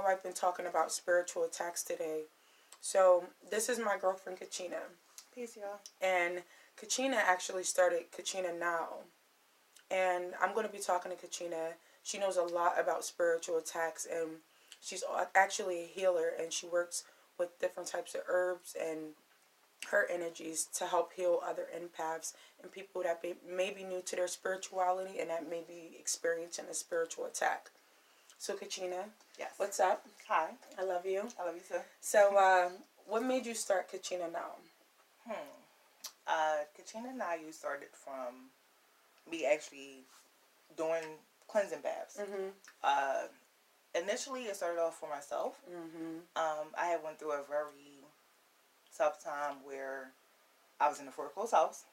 know I've been talking about spiritual attacks today. So this is my girlfriend Kachina. Peace, y'all. And Kachina actually started Kachina Now. And I'm going to be talking to Kachina. She knows a lot about spiritual attacks, and she's actually a healer, and she works with different types of herbs and her energies to help heal other empaths and people that may be new to their spirituality and that may be experiencing a spiritual attack. So, Kachina, yes, what's up? Hi. I love you. I love you too. So, what made you start Kachina Now? Kachina Now you started from me actually doing cleansing baths. Initially, it started off for myself. I had went through a very tough time where I was in a foreclosed house.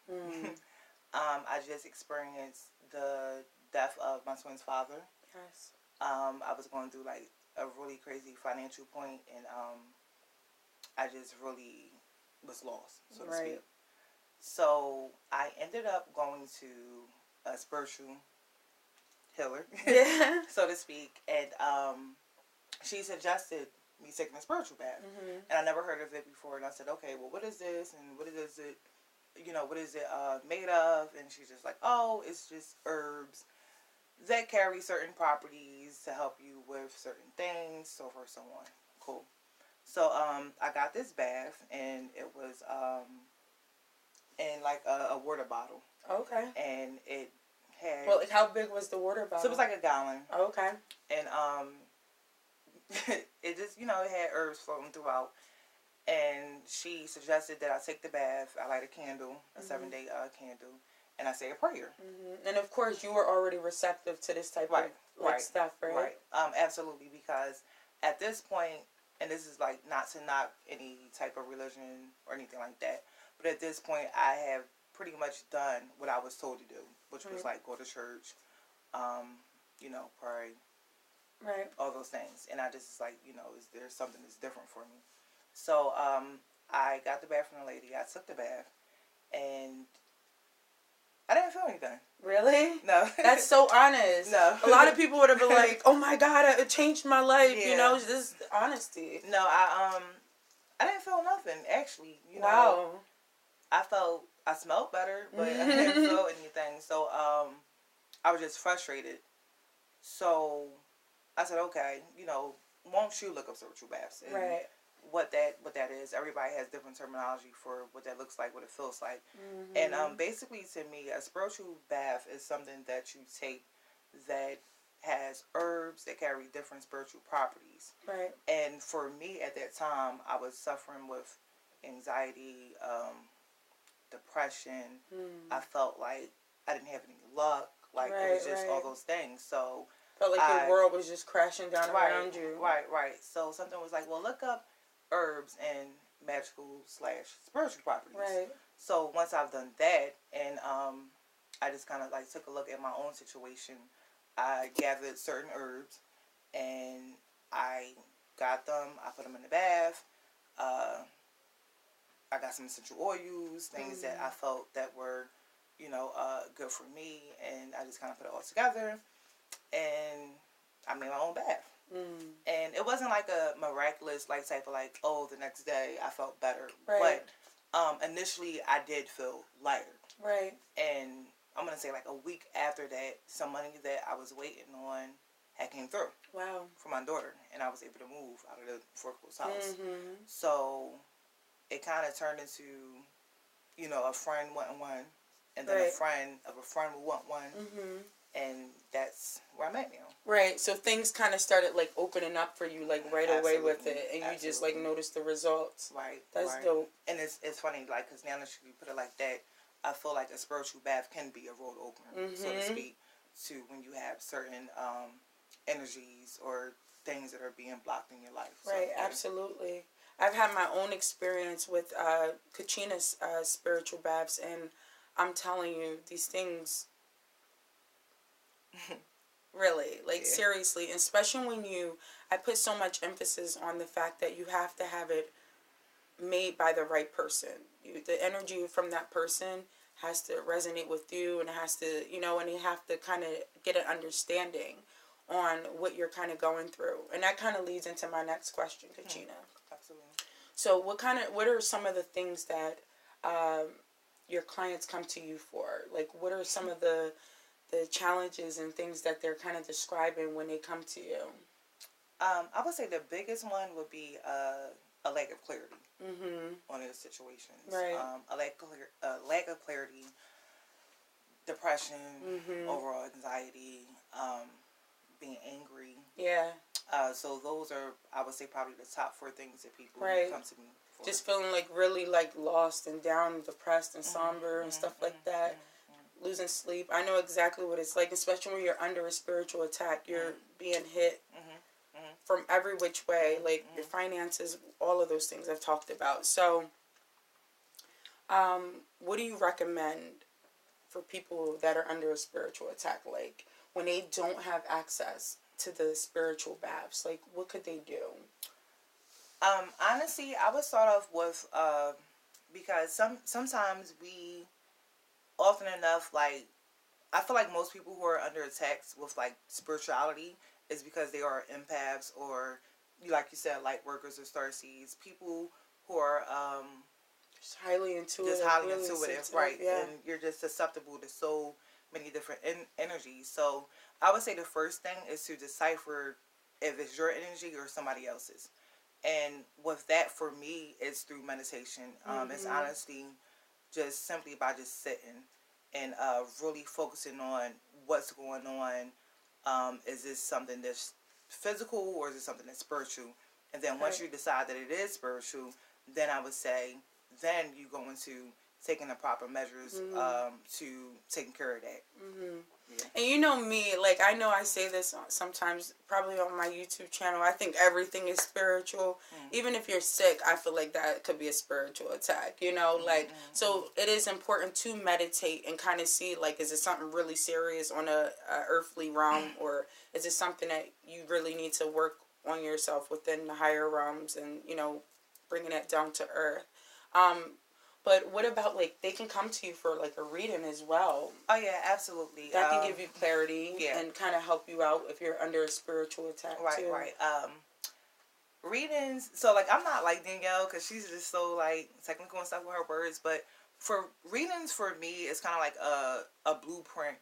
I just experienced the death of my twin's father. Yes. I was going through like a really crazy financial point, and I just really was lost, so to speak. So I ended up going to a spiritual healer, so to speak, and she suggested me taking a spiritual bath, and I never heard of it before. And I said, okay, well, what is this, and what is it? What is it made of? And she's just like, oh, it's just herbs that carry certain properties to help you with certain things, so forth, so on. Cool. So I got this bath, and it was in like a water bottle. Okay. And it had... Well, how big was the water bottle? So it was like a gallon. Okay. And it just, it had herbs floating throughout. And she suggested that I take the bath. I light a candle, a 7-day candle, and I say a prayer. And of course, you were already receptive to this type of stuff, right? Right. Absolutely, because at this point, and this is like not to knock any type of religion or anything like that, but at this point, I have pretty much done what I was told to do, which was like go to church, pray, right, all those things. And I just is like, is there something that's different for me? So I got the bath from the lady. I took the bath, and I didn't feel anything. Really? No. That's so honest. No. A lot of people would have been like, "Oh my God, it changed my life." Yeah. This honesty. No, I didn't feel nothing actually. Wow. I smelled better, but I didn't feel anything. So I was just frustrated. So I said, okay, won't you look up spiritual baths? And right. What that is. Everybody has different terminology for what that looks like, what it feels like. And basically, to me, a spiritual bath is something that you take that has herbs that carry different spiritual properties. Right. And for me at that time, I was suffering with anxiety, depression. I felt like I didn't have any luck. Like it was just all those things. So felt like your world was just crashing down around you. Right. So something was like, well, look up herbs and magical/spiritual properties. Right. So once I've done that, and I just kind of like took a look at my own situation, I gathered certain herbs, and I got them. I put them in the bath. I got some essential oils, things that I felt that were, good for me, and I just kind of put it all together, and I made my own bath. And it wasn't like a miraculous type of the next day I felt better. Right. But initially I did feel lighter. Right. And I'm gonna say a week after that, some money that I was waiting on had came through. Wow. For my daughter, and I was able to move out of the foreclosed house. So it kind of turned into, a friend wanting one, and then a friend of a friend would want one. And that's where I'm at now. Right. So things kind of started opening up for you right away with it, and you just noticed the results. Right. That's dope. And it's funny because now that you put it like that, I feel like a spiritual bath can be a road opener, so to speak, to when you have certain energies or things that are being blocked in your life. Right. So, absolutely. I've had my own experience with Kachina's spiritual baths, and I'm telling you, these things. Really, seriously, especially when I put so much emphasis on the fact that you have to have it made by the right person. The energy from that person has to resonate with you, and it has to, and you have to kind of get an understanding on what you're kind of going through. And that kind of leads into my next question, Kachina. Absolutely. So what are some of the things that your clients come to you for? Like, what are some of the challenges and things that they're kind of describing when they come to you? I would say the biggest one would be a lack of clarity on their situations. Right. A lack of clarity, depression, overall anxiety, being angry. Yeah. So those are, I would say, probably the top 4 things that people come to me for. Just feeling like really like lost and down and depressed and somber and stuff like that. Losing sleep. I know exactly what it's like, especially when you're under a spiritual attack. You're being hit from every which way, like your finances, all of those things I've talked about. So, what do you recommend for people that are under a spiritual attack? Like, when they don't have access to the spiritual baths, like, what could they do? Honestly, I would start off with, because sometimes we, often enough, like, I feel like most people who are under attacks with, like, spirituality is because they are empaths or, like you said, light workers or starseeds. People who are just highly intuitive. Right. Yeah. And you're just susceptible to so many different energies. So I would say the first thing is to decipher if it's your energy or somebody else's. And with that, for me, it's through meditation. It's honestly just simply by just sitting and really focusing on what's going on. Is this something that's physical or is it something that's spiritual? And then once you decide that it is spiritual, then I would say, then you go into taking the proper measures to taking care of that. Yeah. And you know me, like, I know I say this sometimes, probably on my YouTube channel, I think everything is spiritual. Even if you're sick, I feel like that could be a spiritual attack, you know, like, so it is important to meditate and kind of see, like, is it something really serious on a earthly realm, or is it something that you really need to work on yourself within the higher realms and, you know, bringing it down to earth. But what about, like, they can come to you for, like, a reading as well. Oh, yeah, absolutely. That can give you clarity and kind of help you out if you're under a spiritual attack, too. Right. Readings, so, like, I'm not like Danielle because she's just so, like, technical and stuff with her words. But for readings, for me, it's kind of like a blueprint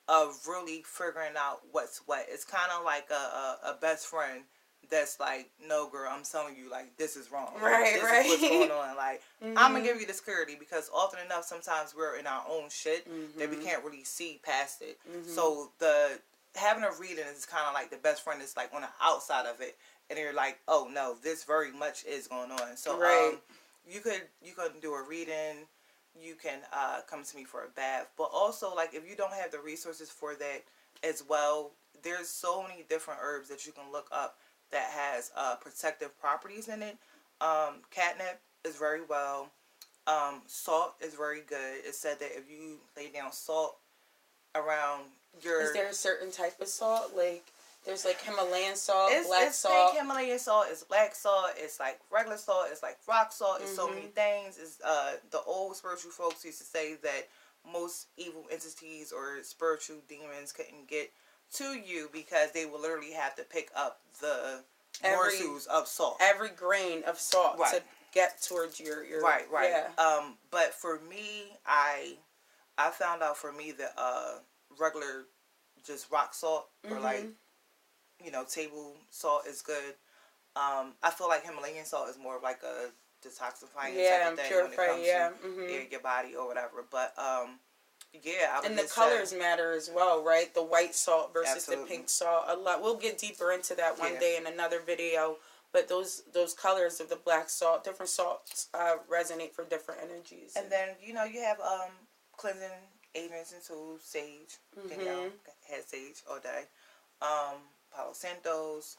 of really figuring out what's what. It's kind of like a best friend that's like, no, girl, I'm telling you, like, this is wrong. Right, this right. is what's going on. Like, I'm going to give you this clarity because often enough, sometimes we're in our own shit that we can't really see past it. So having a reading is kind of like the best friend is like on the outside of it. And you're like, oh, no, this very much is going on. So you could do a reading. You can come to me for a bath. But also, like, if you don't have the resources for that as well, there's so many different herbs that you can look up that has protective properties in it. Catnip is very well. Salt is very good. It's said that if you lay down salt around your... Is there a certain type of salt? Like, there's like Himalayan salt, black salt. It's fake Himalayan salt, it's black salt, it's like regular salt, it's like rock salt, it's so many things. It's the old spiritual folks used to say that most evil entities or spiritual demons couldn't get to you because they will literally have to pick up the morsels of salt, every grain of salt to get towards your right. Yeah. But for me, I found out for me that regular just rock salt or like, you know, table salt is good. I feel like Himalayan salt is more of like a detoxifying type of thing when it comes to your body or whatever. But I would. And the colors matter as well, right? The white salt versus the pink salt. A lot. We'll get deeper into that one day in another video. But those colors of the black salt, different salts resonate for different energies. And then, you know, you have cleansing agents and tools, sage. You know, had sage all day. Palo Santos.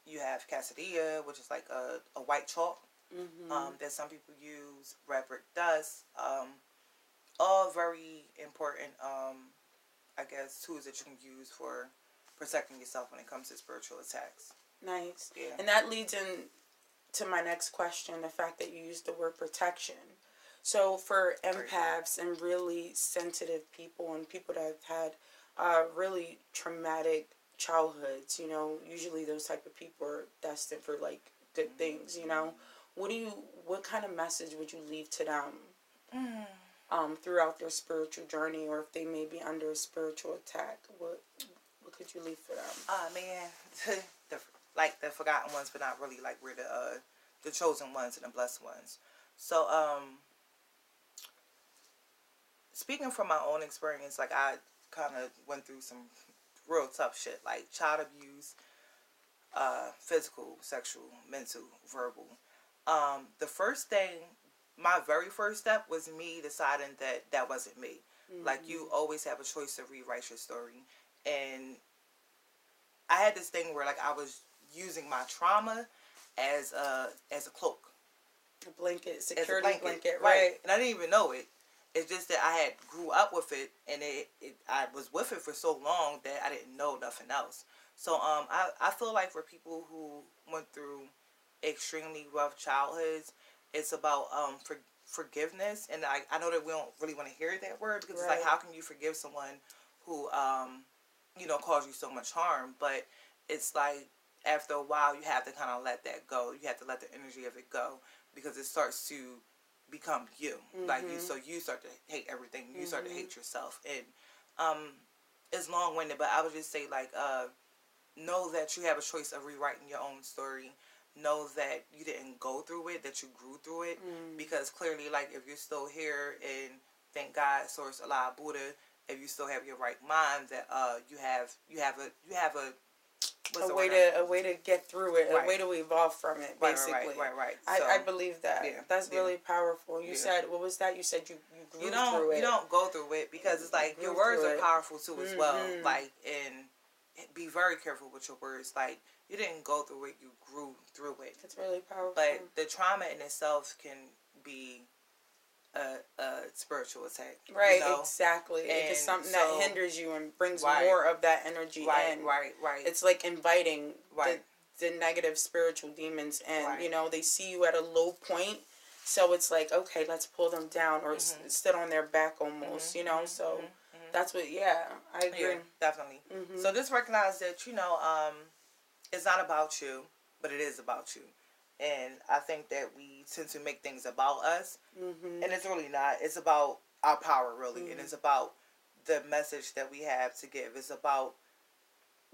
You have Cassadilla, which is like a white chalk that some people use. Red brick dust. All very important, I guess, tools that you can use for protecting yourself when it comes to spiritual attacks. Nice. Yeah. And that leads in to my next question, the fact that you used the word protection. So for empaths and really sensitive people and people that have had really traumatic childhoods. You know, usually those type of people are destined for like good things. You know, what kind of message would you leave to them? Throughout their spiritual journey, or if they may be under a spiritual attack, what could you leave for them? Man, the forgotten ones, but not really. Like, we're the chosen ones and the blessed ones. So, speaking from my own experience, like, I kind of went through some real tough shit, like child abuse, physical, sexual, mental, verbal. The first thing, my very first step was me deciding that wasn't me. Mm-hmm. Like, you always have a choice to rewrite your story. And I had this thing where, like, I was using my trauma as a cloak. A blanket, security blanket, right. Right. And I didn't even know it. It's just that I had grew up with it, and I was with it for so long that I didn't know nothing else. So I feel like for people who went through extremely rough childhoods, it's about forgiveness. And I know that we don't really want to hear that word, because right. It's like, how can you forgive someone who caused you so much harm? But it's like, after a while, you have to kind of let that go. You have to let the energy of it go, because it starts to become you. Mm-hmm. Like, you start to hate everything. You start to hate yourself. And it's long-winded, but I would just say, like, know that you have a choice of rewriting your own story. Know that you didn't go through it, that you grew through it. Because clearly, like, if you're still here, and thank God, Source, Allah, Buddha, if you still have your right mind, that you have a way to get through it, right. A way to evolve from it, basically. Right. So, I believe that. Yeah, that's really powerful. You said, what was that? You said you grew through it. You don't go through it, because it's like, your words are powerful too as well. Like, and be very careful with your words. Like, you didn't go through it, you grew through it. It's really powerful. But the trauma in itself can be a spiritual attack. Right, exactly. It's something that hinders you and brings more of that energy in. Right. It's like inviting the negative spiritual demons in. Right. They see you at a low point, so it's like, okay, let's pull them down, or sit on their back almost, so that's what, I agree. Yeah, definitely. So just recognize that, it's not about you, but it is about you. And I think that we tend to make things about us, and it's really not. It's about our power, really, and it's about the message that we have to give. It's about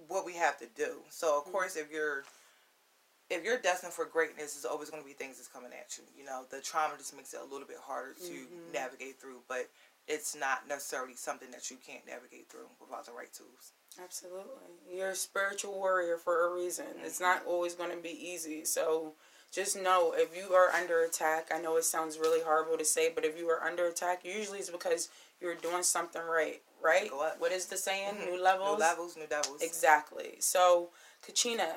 what we have to do. So, of course, if you're destined for greatness, there's always going to be things that's coming at you. The trauma just makes it a little bit harder to navigate through, but it's not necessarily something that you can't navigate through without the right tools. Absolutely. You're a spiritual warrior for a reason. It's not always going to be easy, so just know, if you are under attack, I know it sounds really horrible to say, but if you are under attack, usually it's because you're doing something right? Go up. What is the saying? New levels? New levels, new devils. Exactly. So, Kachina,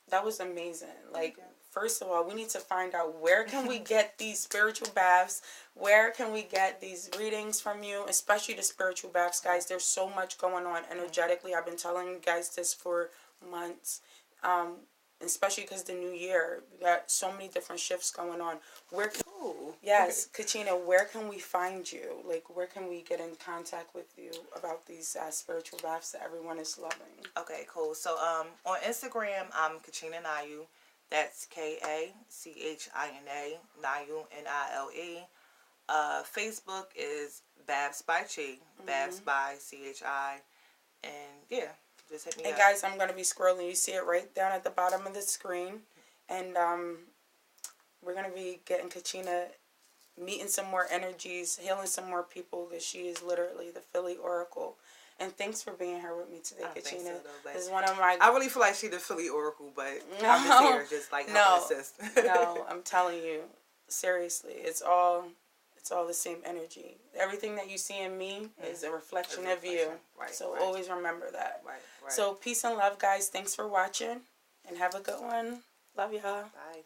that was amazing. Like, first of all, we need to find out, where can we get these spiritual baths? Where can we get these readings from you? Especially the spiritual baths, guys. There's so much going on energetically. I've been telling you guys this for months. Especially because the new year, we got so many different shifts going on. Yes, Kachina, where can we find you? Like, where can we get in contact with you about these spiritual baths that everyone is loving? Okay, cool. So, on Instagram, I'm Kachina Nile. That's Kachina, Nile, Nile. Facebook is Babs by Chi, Babs by Chi, and yeah. Just hit me up. Guys, I'm going to be scrolling. You see it right down at the bottom of the screen. And we're going to be getting Kachina, meeting some more energies, healing some more people, because she is literally the Philly Oracle. And thanks for being here with me today, Kachina. This is one of my... I really feel like she's the Philly Oracle, but I'm just here just like helping assist. No, I'm telling you, seriously, it's all the same energy. Everything that you see in me is a reflection of you. Right, so always remember that. Right. So peace and love, guys. Thanks for watching, and have a good one. Love y'all. Bye.